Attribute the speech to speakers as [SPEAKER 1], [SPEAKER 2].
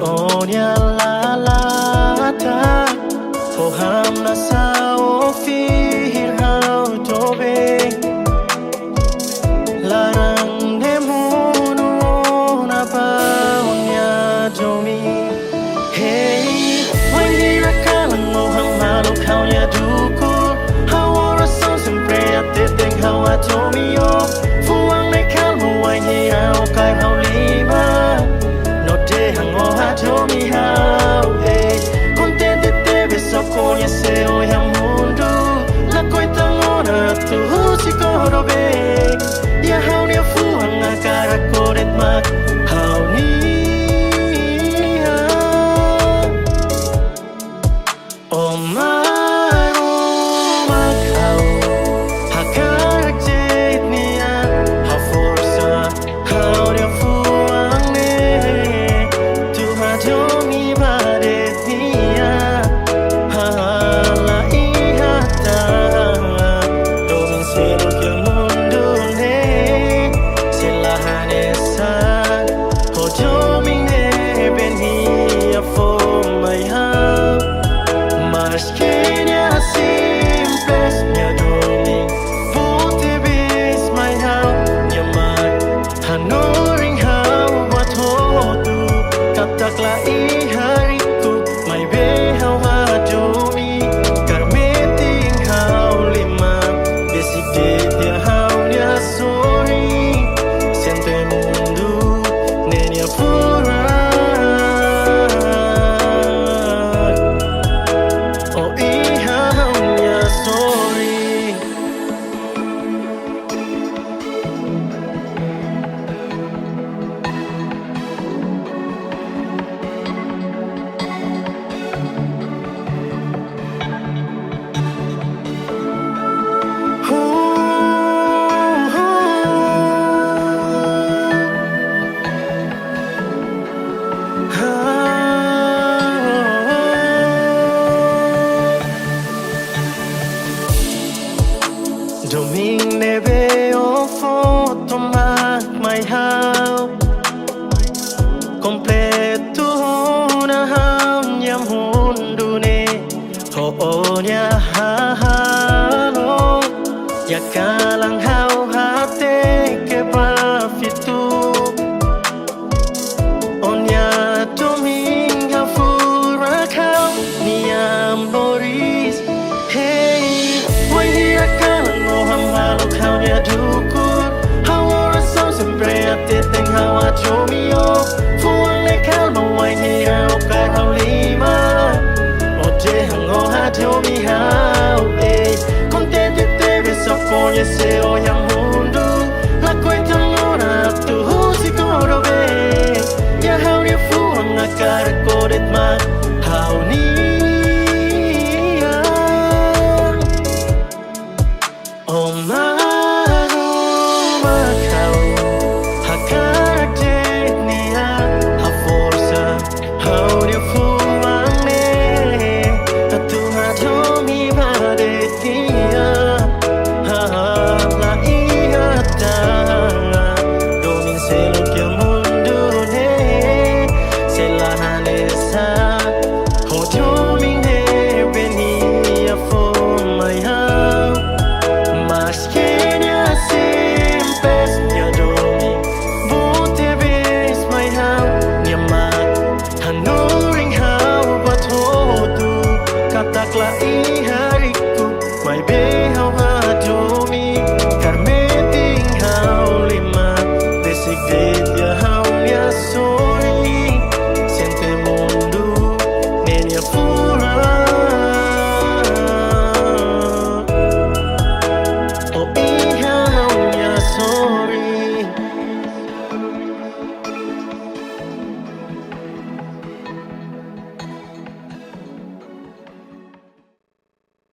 [SPEAKER 1] onya la la ta ho ham na sa o fi hao to be la rang de mu no na pa onya jomi hey when you rakal mo ham ma lo khao ya du ko how are so sempre at the how I told me oh fu ang le khao mo wai ni ao kai hao li ba no de hang o ha told me how hey contente te beso con ese o ya mundo la koi tang ona tu si ko ro be ya hao ni fu ang a kara ko det ma hao ni ha oh my Doming nebe o foto mak my how completo na ham yam hundu ne ho onya ha ha no ya kalang